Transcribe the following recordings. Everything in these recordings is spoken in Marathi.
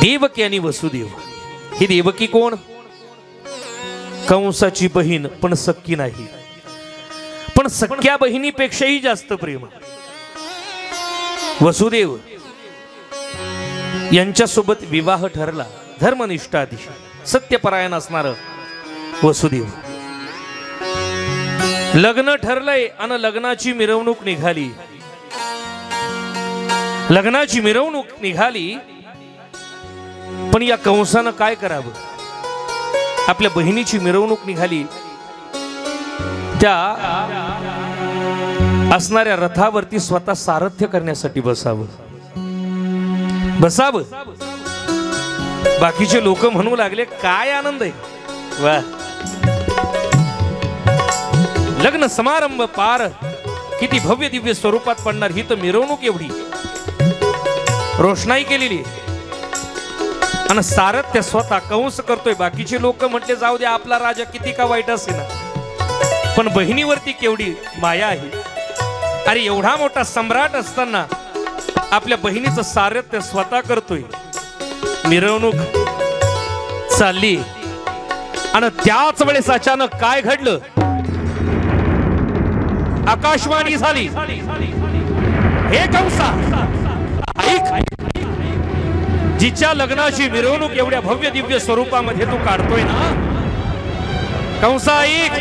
देवकी आणि वसुदेव। ही देवकी कोण? कंसाची बहीण, पण सख्खी नाही, पण सख्या बहिणीपेक्षाही जास्त प्रेम। वसुदेव यांच्यासोबत विवाह ठरला, धर्मनिष्ठ अतिशय सत्यपरायण असणार वसुदेव। लग्न ठरलंय आणि लग्नाची मिरवणूक निघाली। लग्नाची मिरवणूक निघाली, पण या कंसानं काय करावं? आपल्या बहिणीची मिरवणूक निघाली, त्या असणाऱ्या रथावरती स्वतः सारथ्य करण्यासाठी बसावं। बाकीचे लोक म्हणू लागले, काय आनंद आहे, वा, लग्न समारंभ पार, किती भव्य दिव्य स्वरूपात पडणार ही तर मिरवणूक, एवढी रोषणाई केलेली आणि सारथ्य स्वतः कंस करतोय। बाकीचे लोक म्हटले, जाऊ दे, आपला राजा किती का वाईट असे ना, पण बहिणीवरती केवढी माया आहे। अरे एवढा मोठा सम्राट असताना आपल्या बहिणीचं सारथ्य स्वतः करतोय। मिरवणूक चालली आणि त्याच वेळेस अचानक काय घडलं? आकाशवाणी झाली, हे कंसा ऐक, जिच्या लग्नाची मिरवणूक एवढ्या भव्य दिव्य स्वरूपामध्ये तू काढतोय ना, कंसा ऐक,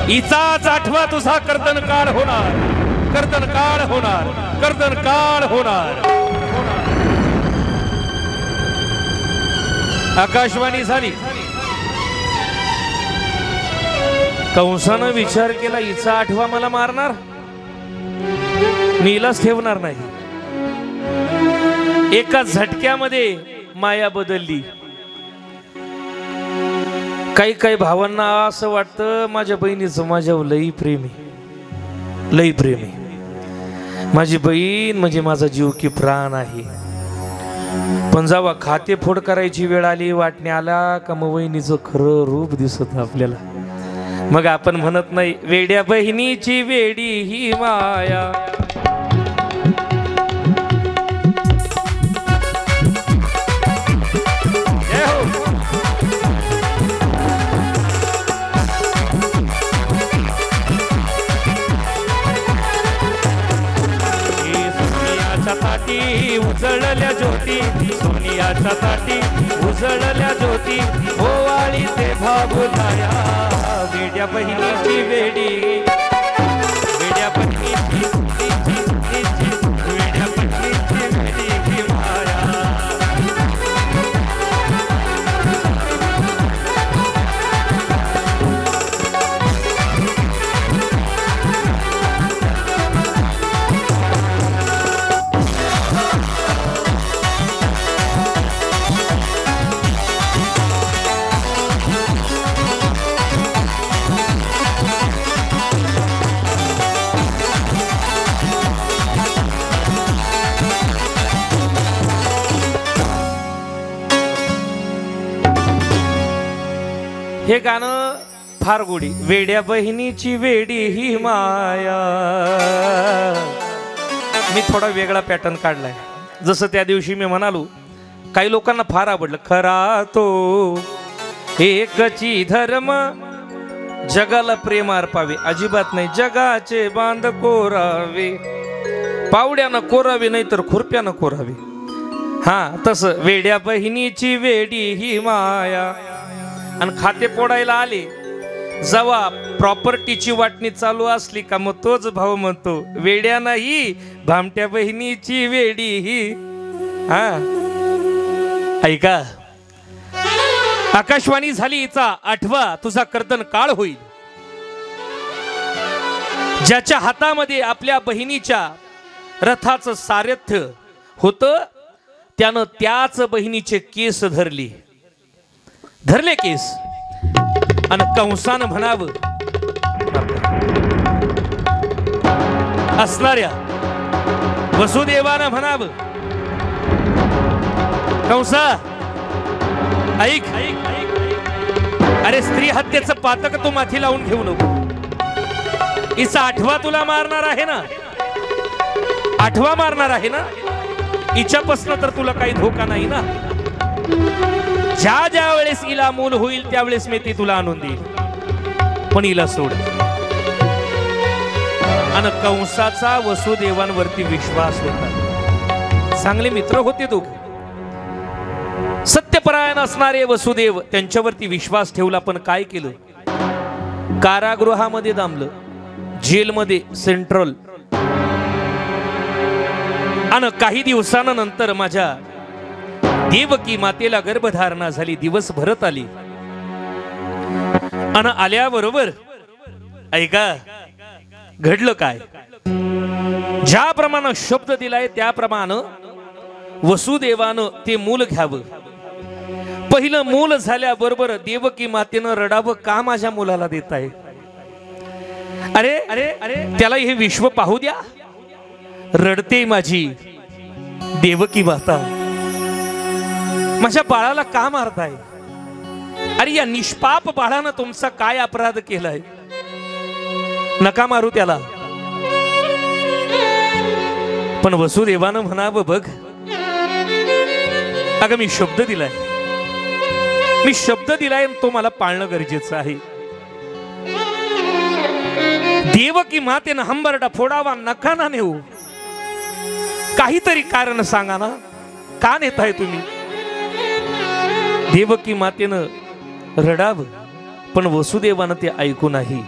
हिचाच आठवा तुझा कर्दन काळ होणार, कर्दन काळ होणार, कर्दन काळ होणार। आकाशवाणी झाली। कंसानं विचार केला, हिचा आठवा मला मारणार, नीलाच ठेवणार नाही। एका झटक्यामध्ये माया बदलली। काही काही भावांना असं वाटतं, माझ्या बहिणीचं माझ्यावर लई प्रेम आहे, लई प्रेम आहे, माझी बहीण म्हणजे माझा जीव की प्राण आहे। पण जेव्हा खाते फोड करायची वेळ आली, वाटणे आला का मग बहिणीचं खरं रूप दिसत आपल्याला। मग आपण म्हणत नाही, वेड्या बहिणीची वेडी ही माया, उजळल्या ज्योती, सोनियाच्या ताटी उजळल्या ज्योती, ओवाळी ते भागुलाया, वेड्या बहिणीची वेडी, वेड्या बहिणीची वेड्या बहिणीची वेडी ही माया। हे गाणं फार गोडी, वेड्या बहिणीची वेडी ही माया। मी थोडा वेगळा पॅटर्न काढलाय, जसं त्या दिवशी मी म्हणालो, काही लोकांना फार आवडलं, खरा तो एकची धर्म जगाला प्रेम अर्पावे, अजिबात नाही, जगाचे बांध कोरावे, पावड्यानं कोरावे नाही तर खुरप्यानं कोरावे। हा तसं वेड्या बहिणीची वेडी ही माया। आणि खाते फोडायला आले, जेव्हा प्रॉपर्टीची वाटणी चालू असली का मग तोच भाऊ म्हणतो, वेड्या नाही भामट्या बहिणीची वेडी ही। हा ऐका, आकाशवाणी झाली, हिचा आठवा तुझा कर्दन काळ होईल। ज्याच्या हातामध्ये आपल्या बहिणीच्या रथाचं सारथ्य होतं, त्यानं त्याच बहिणीचे केस धरले केस, आणि कंसानं म्हणावं, असणाऱ्या वसुदेवानं म्हणावं, कंसा ऐक, अरे स्त्री हत्येचं पातक तू माथी लावून घेऊ नको, हिचा आठवा तुला मारणार आहे ना, आठवा मारणार आहे ना, हिच्यापासून तर तुला काही धोका नाही ना. ज्या ज्या वेळेस हिला मूल होईल त्यावेळेस मी ती तुला आणून देईल, पण हिला सोड. आणि कंसाचा वसुदेवांवरती विश्वास होता. चांगले मित्र होते दोघे, सत्यपरायण असणारे वसुदेव. त्यांच्यावरती विश्वास ठेवला, पण काय केलं? कारागृहामध्ये दामलं, जेलमध्ये, सेंट्रल. आणि काही दिवसानंतर माझ्या देवकी मातेला गर्भधारणा झाली. दिवस भरत आली आणि आल्याबरोबर ऐका घडलं काय. ज्याप्रमाणे शब्द दिलाय त्याप्रमाणे वसुदेवानं ते मूल घ्यावं. पहिलं मूल झाल्याबरोबर देवकी मातेनं रडावं, का माझ्या मुलाला देत आहे? अरे अरे अरे त्याला हे विश्व पाहू द्या. रडते माझी देवकी माता, माझ्या बाळाला का मारताय? अरे या निष्पाप बाळानं तुमचा काय अपराध केलाय? नका मारू त्याला. पण वसुदेवानं म्हणावं, बघ अगं मी शब्द दिलाय, मी शब्द दिलाय, तो मला पाळणं गरजेचं आहे. देवकी मातेनं हंबरडा फोडावा, नका ना नेऊ. काहीतरी कारण सांगा ना, का नेताय तुम्ही? देवकी मातेनं रडावं, पण वसुदेवानं ते ऐकू नाही.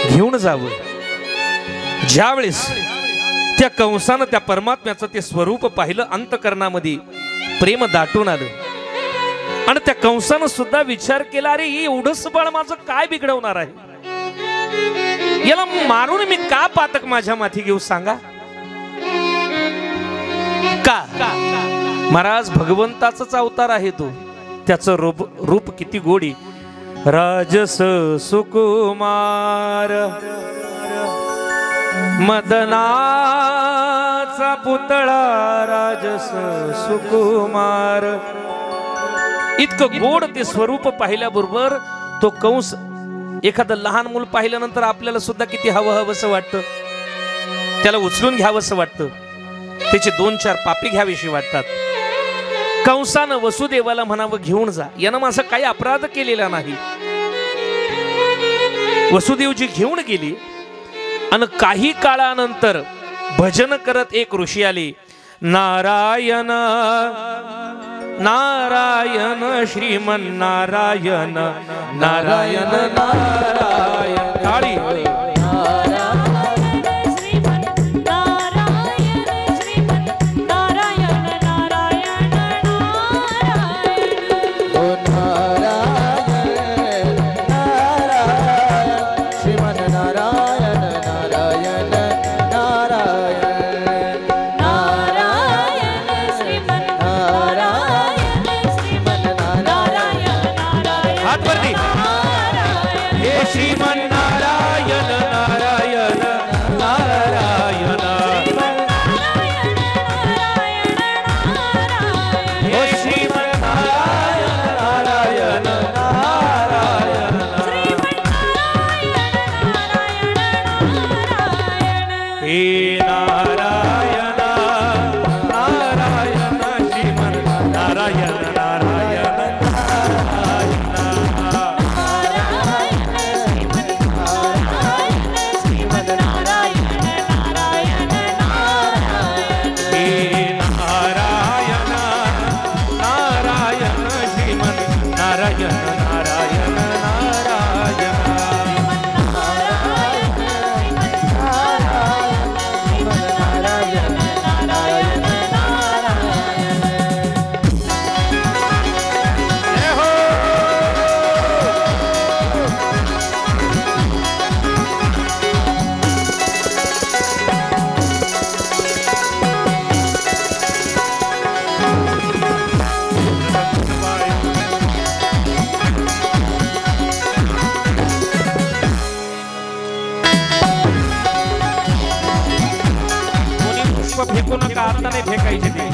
घेऊन जावं. ज्यावेळेस त्या कंसानं त्या परमात्म्याचं ते स्वरूप पाहिलं, अंतकरणामध्ये प्रेम दाटून आलं. आणि त्या कंसानं सुद्धा विचार केला, अरे एवढंच बाळ माझं काय बिघडवणार आहे? याला मारून मी का पातक माझ्या माथी घेऊ सांगा? का? महाराज भगवंताचाच अवतार आहे तो. त्याचं रूप किती गोडी. राजस सुकुमार मदनाचा पुतळा, राजस सुकुमार. इतकं गोड ते स्वरूप पाहिल्याबरोबर तो कंस, एखादं लहान मूल पाहिल्यानंतर आपल्याला सुद्धा किती हवं हवंसं वाटतं. त्याला उचलून घ्यावंसं वाटतं, त्याचे 2-4 पापी घ्यावीशी वाटतात. कंसानं वसुदेवाला म्हणावं, घेऊन जा, यानं माझा काही अपराध केलेला नाही. वसुदेवजी घेऊन गेली. आणि काही काळानंतर भजन करत एक ऋषी आले. नारायण नारायण श्रीमन नारायण नारायण नारायण. काळी फेकू नका, आता नाही फेकायचे ते.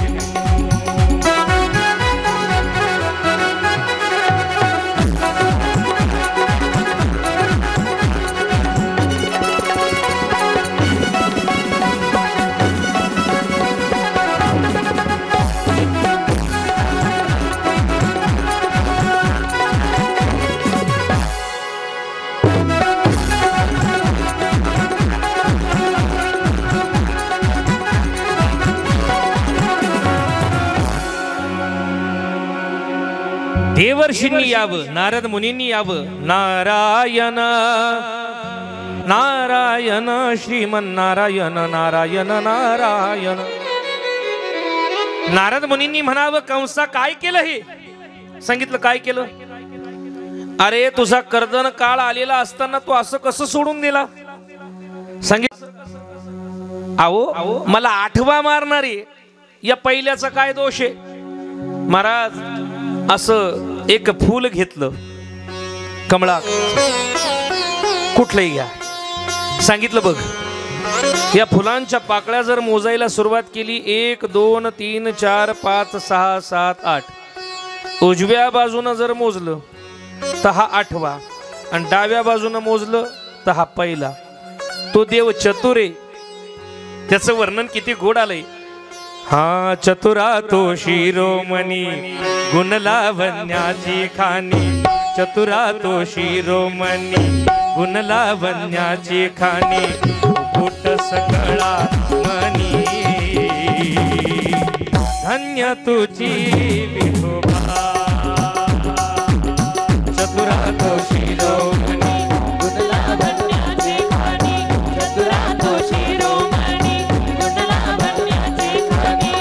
देवर्षींनी यावं, नारद मुनींनी यावं. नारायण नारायण श्रीमन नारायण नारायण नारायण. नारद मुनींनी म्हणावं, कंसा काय केलं हे? सांगितलं काय केलं? अरे तुझा कर्दन काळ आलेला असताना तू असं कसं सोडून दिला? सांगितलं, अहो मला आठवा मारणारी या पहिल्याचा काय दोष आहे? महाराज असं एक फूल घेतलं, कमळा कुठलंही घ्या. सांगितलं बघ, या फुलांच्या पाकळ्या जर मोजायला सुरुवात केली, 1 2 3 4 5 6 7 8, उजव्या बाजूनं जर मोजलं तर हा 8वा आणि डाव्या बाजूनं मोजलं तर हा पहिला. तो देव चतुर आहे, त्याचं वर्णन किती गोड आलंय. हा चतुरा तो शिरोमणी गुण लावण्याची खाणी. चतुरा तो शिरोमणी गुण लावण्याची खाणी. फुट सकळा मनी धन्य तुझी विठोबा. चतुरा तो शिरोमणी गुण लावण्याची खाणी. चतुरा तो शिरोमणी गुण लावण्याची खाणी.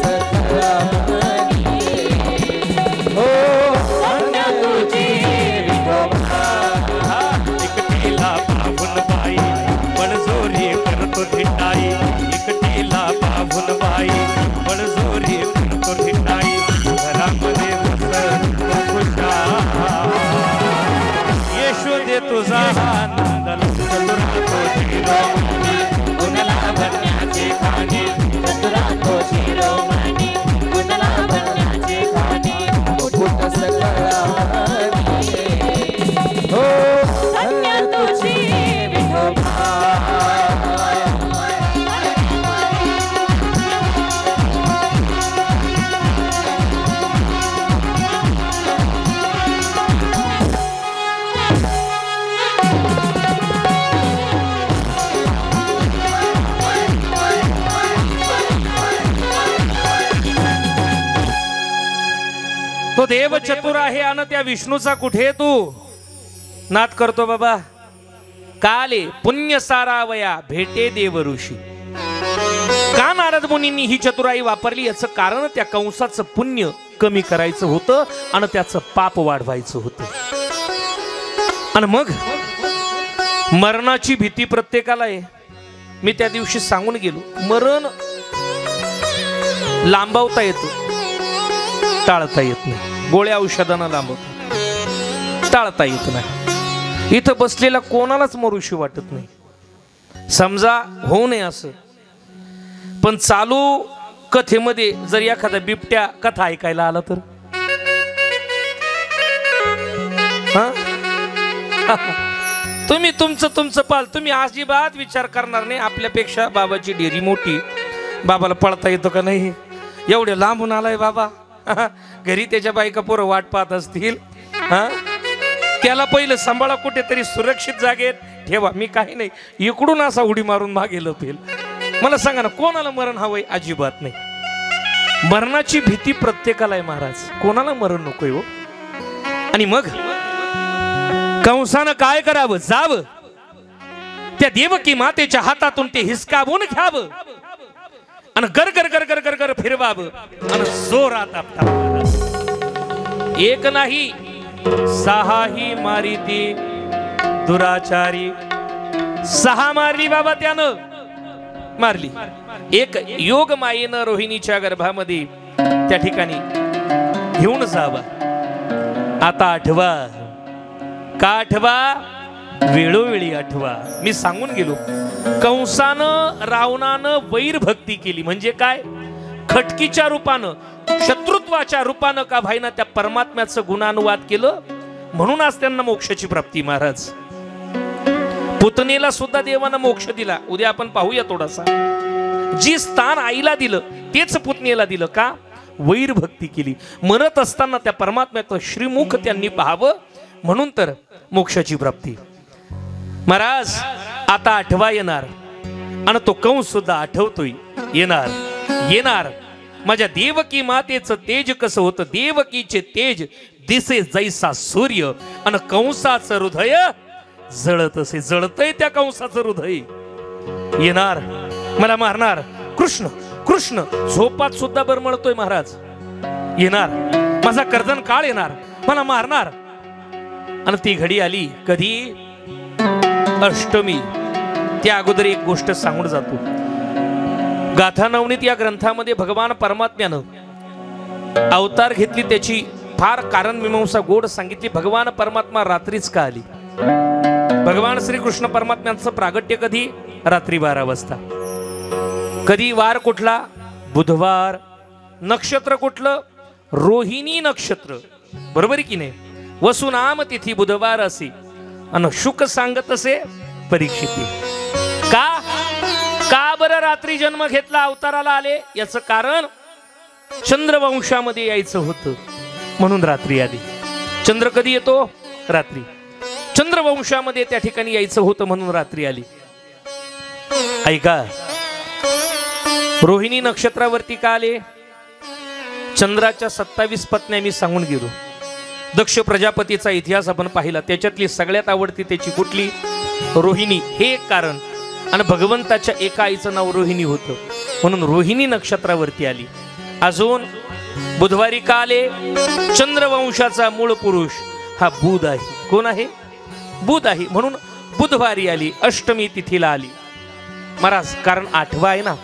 सकळा मनी हो धन्य तुझी विठोबा. एकटीला पाहून बाई बळजोरी करतो धिटाई. एकटीला पाहून बाई बळजोरी करतो धिटाई. घरामध्ये बसतो खुशा येशू दे तुझा आनंद. चतुरा तो शिरोमणी गुण लावण्याची खाणी. चतुरा तो शिरोमणी गुण लावण्याची खाणी. फुट सकळा हो धन्य तुझी विठोबा. तो देव चतुर आहे आणि त्या विष्णूचा कुठे तू नाद करतो बाबा. काले पुण्य सारावया भेटे देव ऋषी. का नारद मुनींनी ही चतुराई वापरली? याचं कारण त्या कंसाचं पुण्य कमी करायचं होतं आणि त्याचं पाप वाढवायचं होतं. आणि मग मरणाची भीती प्रत्येकाला आहे. मी त्या दिवशी सांगून गेलो, मरण लांबवता येतं, टाळता येत नाही. गोळ्या औषधानं लांबवता, टाळता येत नाही. इथं बसलेला कोणालाच मरूशी वाटत नाही. समजा होऊ नये असं, पण चालू कथेमध्ये जर एखादा बिबट्या कथा ऐकायला आला तर तुम्ही तुमचं पाल, तुम्ही अजिबात विचार करणार नाही. आपल्यापेक्षा बाबाची डेरी मोठी, बाबाला पळता येतो का नाही, एवढे लांबून आलाय बाबा. घरी त्याच्या बायका पोरं वाट पाहत असतील. त्याला पहिलं सांभाळा, कुठेतरी सुरक्षित जागेत ठेवा. मी काही नाही, इकडून असा उडी मारून मागे लपेल. मला सांगा ना, कोणाला मरण हवंय? अजिबात नाही. मरणाची भीती प्रत्येकाला आहे महाराज, कोणाला मरण नकोय हो. आणि मग कंसानं काय करावं? जावं त्या देवकी मातेच्या हातातून ते हिसकावून घ्यावं आणि गर गर गर गर गर गर फिरवावं आणि जोरात आपटावं. एक नाही 6 मारी ती दुराचारी. 6 मारली बाबा, त्यानं मारली. एक योग मायेनं रोहिणीच्या गर्भामध्ये त्या ठिकाणी घेऊन जावा. आता आठवा. का आठवा? वेळोवेळी आठवा. मी सांगून गेलो, कंसानं रावणानं वैर भक्ती केली म्हणजे काय? खटकीच्या रूपानं, शत्रुत्वाच्या रूपानं का भाईना त्या परमात्म्याचं गुणानुवाद केलं, म्हणून आज त्यांना मोक्षाची प्राप्ती. महाराज पुतनेला सुद्धा देवानं मोक्ष दिला. उद्या आपण पाहूया थोडासा. जी स्थान आईला दिलं तेच पुतनेला दिलं. का? वैर भक्ती केली. मरत असताना त्या परमात्म्याचं श्रीमुख त्यांनी पाहावं, म्हणून तर मोक्षाची प्राप्ती. महाराज आता आठवा येणार आणि तो कंस सुद्धा आठवतोय. येणार येणार माझ्या देवकी मातेचं तेज कसं होतं, देवकीचे तेज दिसे जैसा सूर्य, आणि कंसाचं हृदय जळत असे. जळतय त्या कंसाचं हृदय. येणार मला मारणार, कृष्ण कृष्ण झोपात सुद्धा बरमळतोय महाराज. येणार माझा कर्दन काळ येणार, मला मारणार. आणि ती घडी आली कधी, अष्टमी. त्या अगोदर एक गोष्ट सांगून जातो. गाथा नवनीत या ग्रंथामध्ये भगवान परमात्म्यानं अवतार घेतली, त्याची फार कारण मीमांसा गोड सांगितली. भगवान परमात्मा रात्रीच का आली? भगवान श्रीकृष्ण परमात्म्यांचं प्रागट्य कधी? रात्री 12 वाजता. कधी? वार कुठला? बुधवार. नक्षत्र कुठलं? रोहिणी नक्षत्र. बरोबर की नाही? वसुनाम तिथी बुधवार असे, आणि शुक सांगत असे परीक्षिती. का का बरं रात्री जन्म घेतला, अवताराला आले? याचं कारण चंद्रवंशामध्ये यायचं होतं म्हणून रात्री आली. चंद्र कधी येतो? रात्री. चंद्रवंशामध्ये त्या ठिकाणी यायचं होतं म्हणून रात्री आली. ऐका, रोहिणी नक्षत्रावरती का आले? चंद्राच्या 27 पत्न्या मी सांगून गेलो. दक्ष प्रजापतीचा इतिहास आपण पाहिला, त्याच्यातली सगळ्यात आवडती त्याची कुठली? रोहिणी. हे एक कारण. आणि भगवंताच्या एका आईचं नाव रोहिणी होतं म्हणून रोहिणी नक्षत्रावरती आली. अजून बुधवारी का आले? चंद्रवंशाचा मूळ पुरुष हा बुध आहे. कोण आहे? बुध आहे, म्हणून बुधवारी आली, अष्टमी तिथीला आली. महाराज कारण 8वा आहे ना.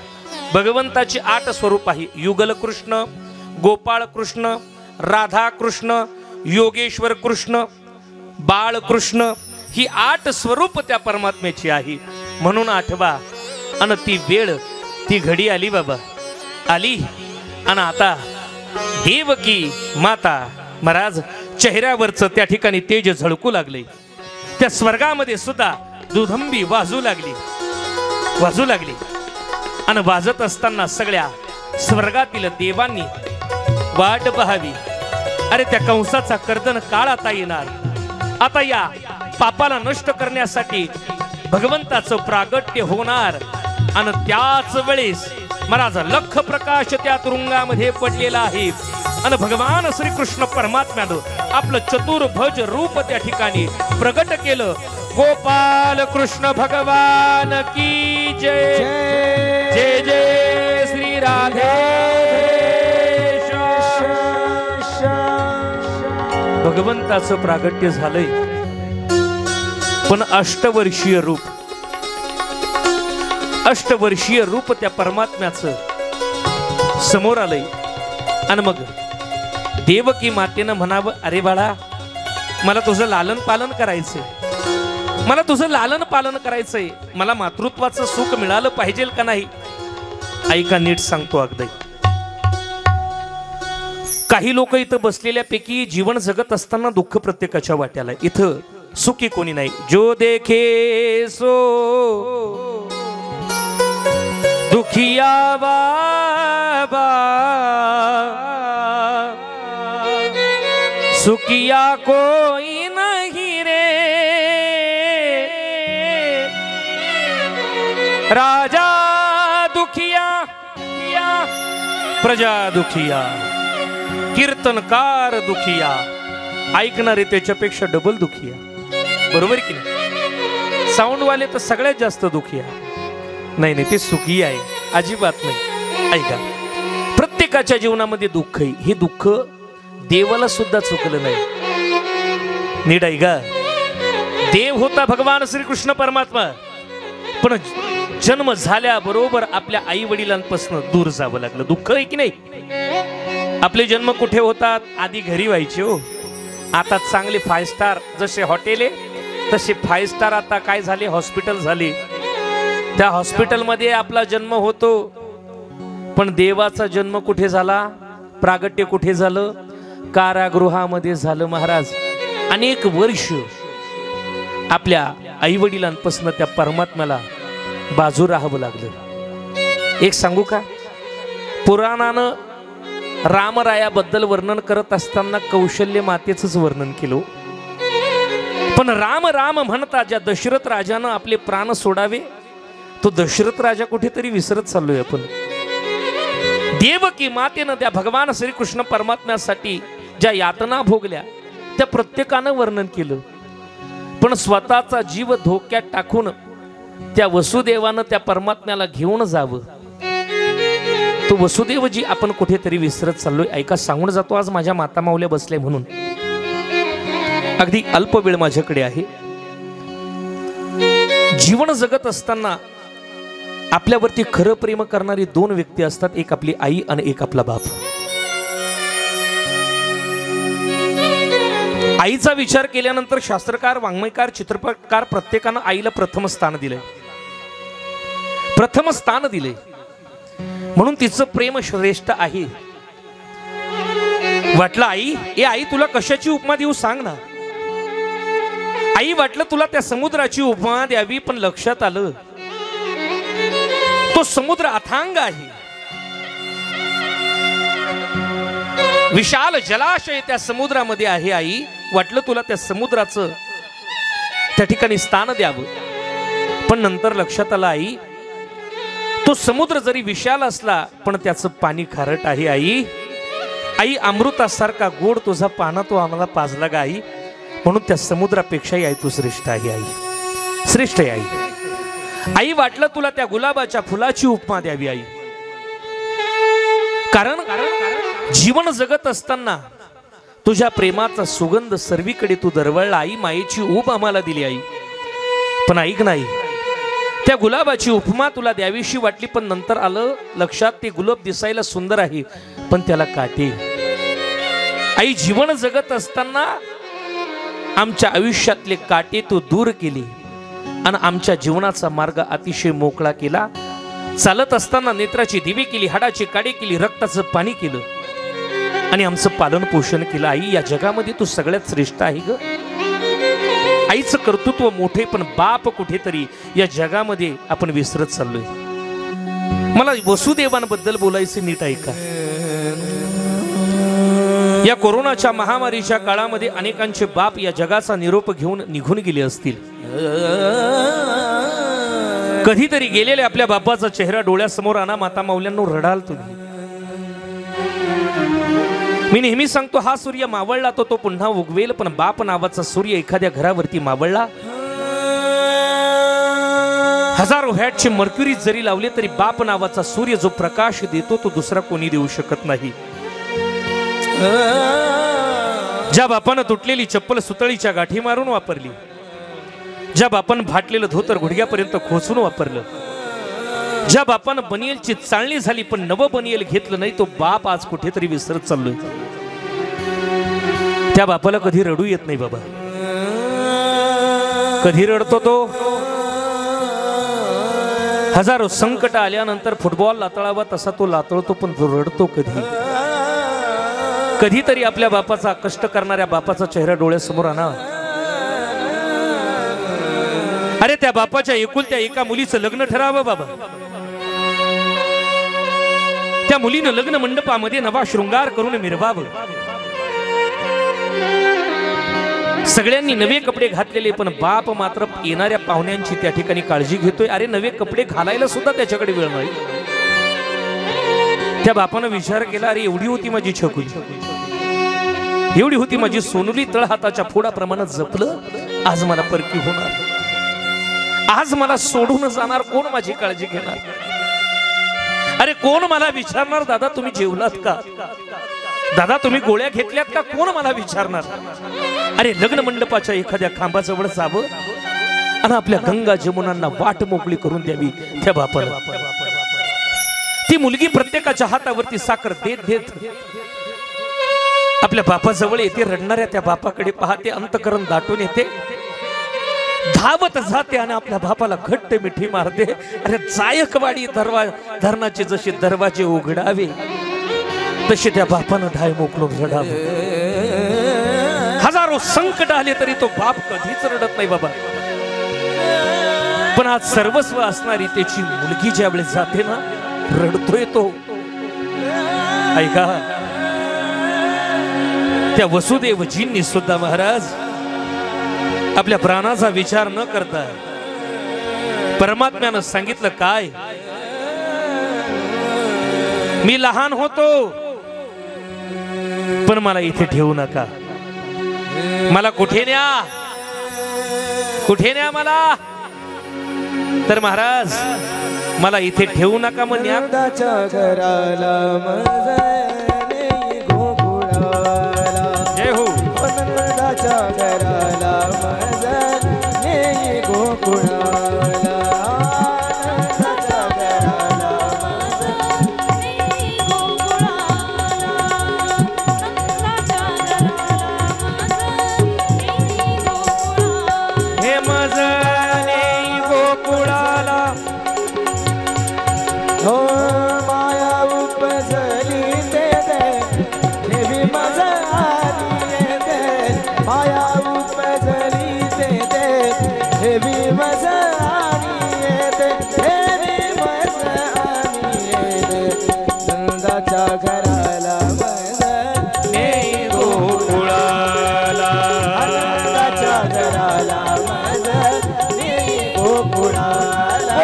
भगवंताची 8 स्वरूप आहे. युगल कृष्ण, गोपाळ कृष्ण, राधा कृष्ण, योगेश्वर कृष्ण, बाळ कृष्ण, ही 8 स्वरूप त्या परमात्म्याची आहे म्हणून 8वा. आणि ती वेळ, ती घडी आली बाबा, आली. आणि आता देवकी माता महाराज चेहऱ्यावरचं त्या ठिकाणी तेज झळकू लागले. त्या स्वर्गामध्ये सुद्धा दुधंबी वाजू लागली, वाजू लागली. आणि वाजत असताना सगळ्या स्वर्गातील देवांनी वाट पाहावी. अरे त्या कंसाचा कर्दन काळ आता येणार. आता या पापाला नष्ट करण्यासाठी भगवंताचं प्रागट्य होणार. आणि त्याच वेळेस महाराज लख प्रकाश त्या तुरुंगामध्ये पडलेला आहे. आणि भगवान श्रीकृष्ण परमात्म्यानं आपलं चतुर्भुज रूप त्या ठिकाणी प्रगट केलं. गोपाल कृष्ण भगवान की जय. जय जय श्री राधेश. भगवंताचं प्रागट्य झालंय, पण अष्टवर्षीय रूप, अष्टवर्षीय रूप त्या परमात्म्याचं समोर आलंय. आणि मग देवकी मातेनं म्हणावं, अरे बाळा मला तुझं लालन पालन करायचंय, मला तुझं लालन पालन करायचंय, मला मातृत्वाचं सुख मिळालं पाहिजे का नाही? ऐका नीट सांगतो अगदी. काही लोक इथं बसलेल्यापैकी जीवन जगत असताना दुःख प्रत्येकाच्या वाट्याला. इथं सुखी कोणी नाही. जो देखे सो दुखिया बाबा, सुखिया कोई नहीं रे. राजा दुखिया, प्रजा दुखिया, कीर्तनकार दुखिया, ऐकणारे त्याच्यापेक्षा डबल दुखिया. बरोबर की नाही? साऊंडवाले तर सगळ्यात जास्त दुखिया. नाही नाही, ते सुखी आहे, अजिबात नाही. ऐका, प्रत्येकाच्या जीवनामध्ये दुःख आहे. हे दुःख देवाला सुद्धा चुकलं नाही. नीट ऐका, देव होता भगवान श्रीकृष्ण परमात्मा, पण जन्म झाल्याबरोबर आपल्या आई वडिलांपासून दूर जावं लागलं. दुःख आहे की नाही? आपले जन्म कुठे होतात? आधी घरी व्हायचे हो. आता चांगले 5 स्टार जसे हॉटेल आहे तसे 5 स्टार आता काय झाले? हॉस्पिटल झाले. त्या हॉस्पिटलमध्ये आपला जन्म होतो. पण देवाचा जन्म कुठे झाला? प्रागट्य कुठे झालं? कारागृहामध्ये झालं महाराज. अनेक वर्ष आपल्या आई वडिलांपासून त्या परमात्म्याला बाजू राहावं लागलं. एक सांगू का? पुराणानं रामरायाबद्दल वर्णन करत असताना कौशल्य मातेचंच वर्णन केलं. पण राम राम म्हणता ज्या दशरथ राजानं आपले प्राण सोडावे, तो दशरथ राजा कुठेतरी विसरत चाललोय आपण. देवकी मातेनं त्या भगवान श्रीकृष्ण परमात्म्यासाठी ज्या यातना भोगल्या त्या प्रत्येकानं वर्णन केलं, पण स्वतःचा जीव धोक्यात टाकून त्या वसुदेवानं त्या परमात्म्याला घेऊन जावं, तो वसुदेवजी आपण कुठेतरी विसरत चाललोय. ऐका, सांगून जातो आज माझ्या माता माऊल्या बसले म्हणून. अगदी अल्प वेळ माझ्याकडे आहे. जीवन जगत असताना आपल्यावरती खरं प्रेम करणारी दोन व्यक्ती असतात, एक आपली आई आणि एक आपला बाप. आईचा विचार केल्यानंतर शास्त्रकार, वाङ्मयकार, चित्रपटकार प्रत्येकानं आईला प्रथम स्थान दिलंय, प्रथम स्थान दिले म्हणून तिचं प्रेम श्रेष्ठ आहे. वाटलं आई, ए आई तुला कशाची उपमा देऊ सांग ना. आई वाटलं तुला त्या समुद्राची उपमा द्यावी, पण लक्षात आलं तो समुद्र अथांग आहे, विशाल जलाशय त्या समुद्रामध्ये आहे. आई वाटलं तुला त्या समुद्राचं त्या ठिकाणी स्थान द्यावं, पण नंतर लक्षात आलं आई तो समुद्र जरी विशाल असला पण त्याचं पाणी खारट आहे. आई आई अमृतासारखा गोड तुझा पाना तो आम्हाला पाजला गा आई, म्हणून त्या समुद्रापेक्षाही आई तू श्रेष्ठ आहे. आई श्रेष्ठ आहे. आई आई वाटलं तुला त्या गुलाबाच्या फुलाची उपमा द्यावी आई, कारण जीवन जगत असताना तुझ्या प्रेमाचा सुगंध सर्वीकडे तू दरवळला. आई मायेची ऊब आम्हाला दिली आई, पण ऐक नाही त्या गुलाबाची उपमा तुला द्यावीशी वाटली, पण नंतर आलं लक्षात ते गुलाब दिसायला सुंदर आहे पण त्याला काटे. आई जीवन जगत असताना आमच्या आयुष्यातले काटे तू दूर केले आणि आमच्या जीवनाचा मार्ग अतिशय मोकळा केला. चालत असताना नेत्राची दिवी केली, हाडाची काडी केली, रक्ताचं पाणी केलं आणि आमचं पालन पोषण केलं. आई या जगामध्ये तू सगळ्यात श्रेष्ठ आहे ग. आईचं कर्तृत्व मोठे, पण बाप कुठेतरी या जगामध्ये आपण विसरत चाललोय. मला वसुदेवांबद्दल बोलायचे, नीट ऐका. या कोरोनाच्या महामारीच्या काळामध्ये अनेकांचे बाप या जगाचा निरोप घेऊन निघून गेले असतील. कधीतरी गेलेले आपल्या बापाचा चेहरा डोळ्यासमोर आणा माता माऊल्यांनो, रडाल तुम्ही. मी नेहमी सांगतो हा सूर्य मावळला तो पुन्हा उगवेल, पण बाप नावाचा सूर्य एखाद्या घरावरती मावळला, हजारो वॅटचे मर्क्युरी जरी लावले तरी बाप नावाचा सूर्य जो प्रकाश देतो तो दुसरा कोणी देऊ शकत नाही. ज्या बापानं तुटलेली चप्पल सुतळीच्या गाठी मारून वापरली, ज्या बापानं फाटलेलं धोतर गुडघ्यापर्यंत खोचून वापरलं, ज्या बापानं बनियलची चाळणी झाली पण नवं बनियल घेतलं नाही, तो बाप आज कुठेतरी विसरत चाललोय. त्या बापाला कधी रडू येत नाही बाबा. कधी रडतो तो? हजारो संकट आल्यानंतर फुटबॉल लातळावा तसा तो लातळतो, पण तो रडतो कधी? कधीतरी आपल्या बापाचा, कष्ट करणाऱ्या बापाचा चेहरा डोळ्यासमोर आणा. अरे त्या बापाच्या एकुलत्या एका मुलीचं लग्न ठरावं बाबा. त्या मुलीनं लग्न मंडपामध्ये नवा शृंगार करून मिरवावं. सगळ्यांनी नवे कपडे घातलेले, पण बाप मात्र येणाऱ्या पाहुण्यांची त्या ठिकाणी काळजी घेतोय. अरे नवे कपडे घालायला सुद्धा त्याच्याकडे वेळ नाही. त्या बापानं विचार केला, अरे एवढी होती माझी छकुली, एवढी होती माझी सोनुली, तळ हाताच्या फोडाप्रमाणे जपलं, आज मला परकी होणार, आज मला सोडून जाणार, कोण माझी काळजी घेणार? अरे कोण मला विचारणार, दादा तुम्ही जेवलात का, दादा तुम्ही गोळ्या घेतल्यात का, कोण मला विचारणार? अरे लग्न मंडपाच्या एखाद्या खांबाजवळ जावं आणि आपल्या गंगा जमुनांना वाट मोकळी करून द्यावी त्या बापाला. ती मुलगी प्रत्येकाच्या हातावरती साखर देत देत आपल्या बापाजवळ येते. रडणाऱ्या त्या बापाकडे पाहते, अंतकरण दाटून येते, धावत जाते आणि आपल्या बापाला घट्ट मिठी मारते. अरे जायकवाडी धरणाचे जसे दरवाजे उघडावे तसे त्या बापानं धाय मोकळून रडावे. हजारो संकट आले तरी तो बाप कधीच रडत नाही बाबा. पण आज सर्वस्व असणारी त्याची मुलगी ज्यावेळेस जाते ना, रडतोय तो. ऐका, त्या वसुदेवजींनी सुद्धा महाराज आपल्या प्राणाचा विचार न करता परमात्म्यानं सांगितलं काय, मी लहान होतो पण मला इथे ठेवू नका, मला कुठे न्या, कुठे न्या मला, तर महाराज मला इथे ठेवू नका मग न्या घराला जय हो घराला गोकुळाला हे मजने गोकुळाला हो माया उपजली ते दे देवी मजा आली दे माया उपजली ते दे देवी मजा आली दे देवी मजा आली दे नंदाच्या घराला मजने गोकुळाला नंदाच्या घराला मजने गोकुळाला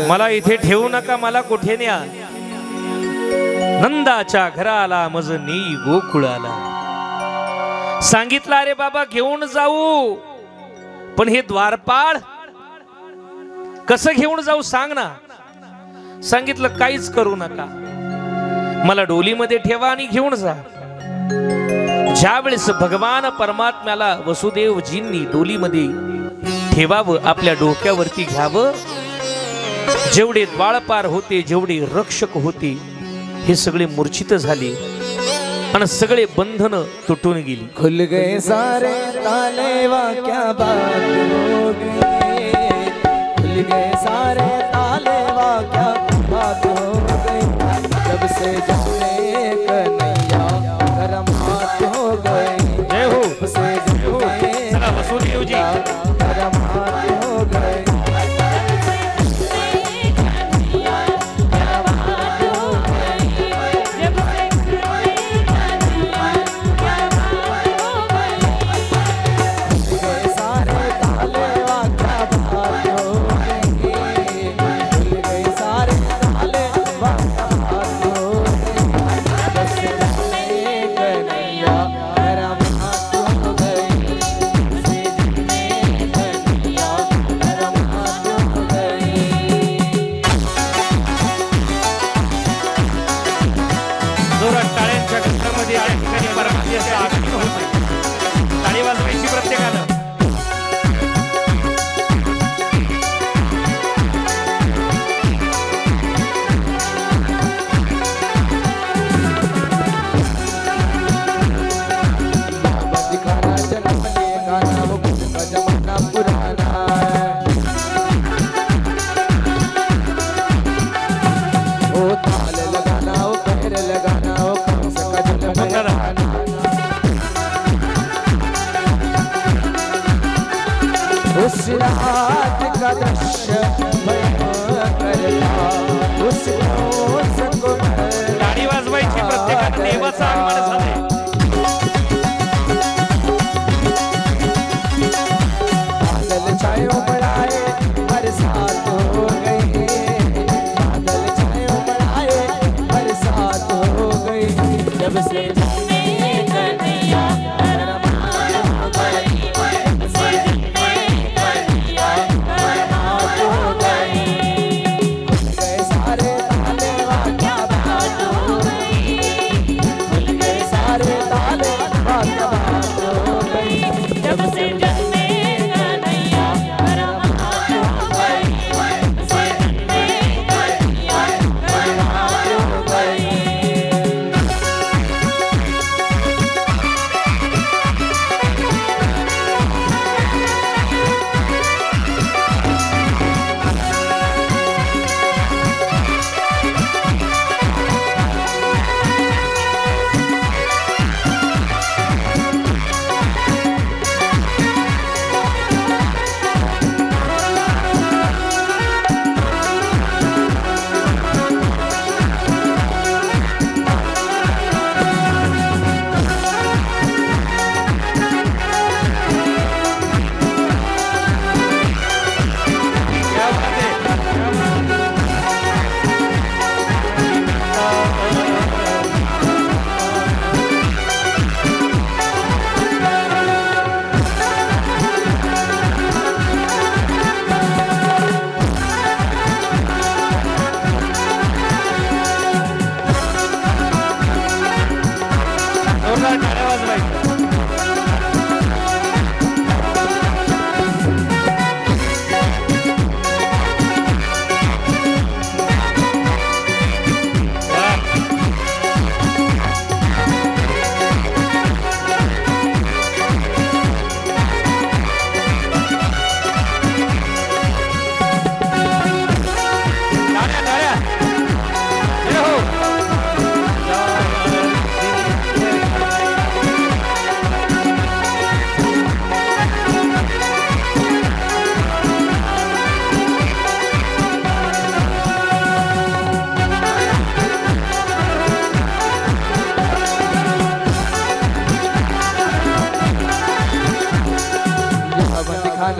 मला इथे ठेवू नका, मला कुठे न्या, नंदाच्या घराला मज नेई गोकुळाला. सांगितलं अरे बाबा घेऊन जाऊ, पण हे द्वारपाळ कसं घेऊन जाऊ सांग ना. सांगितलं काहीच करू नका, मला डोलीमध्ये ठेवा आणि घेऊन जा. ज्यावेळेस भगवान परमात्म्याला वसुदेवजींनी डोलीमध्ये ठेवावं, आपल्या डोक्यावरती घ्यावं, जेवढे द्वारपार होते, जेवढे रक्षक होते, हे सगळे मूर्छित झाले आणि सगळे बंधन तुटून गेली. खुल गए सारे ताले वा क्या बात हो गई, खुल गए सारे ताले वा क्या बात हो गई, जब से जुड़े कन्हैया करम हाथ हो गए, जय हो जब से जुड़े वसुदेव जी करम हाथ हो गए. टाळ्यांच्या गजरामध्ये या ठिकाणी परमात्म्याचे आगमन होते. टाळी वाजवायची प्रत्येकानं.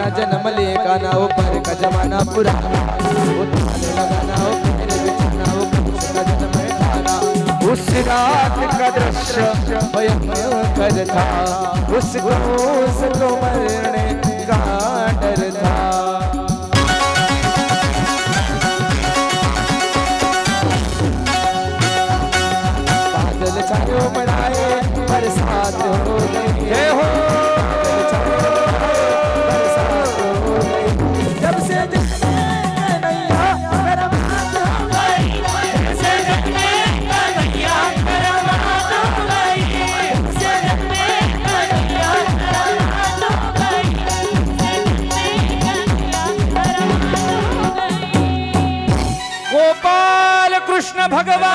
खाना जन्म ले गाना ऊपर का जमाना पुराना उठाने लगाना हो पैर बिछाना हो उसका जन्म खाना उस रात का दृश्य भयंकर था उसको मरने का डर था बादल छायो मनाए बरसात हो गई जय हो बरसात हो गई जब से नैया बरसात हो गई जब से नैया बरसात हो गई जब से नैया बरसात हो गई गोपाल कृष्ण भगवान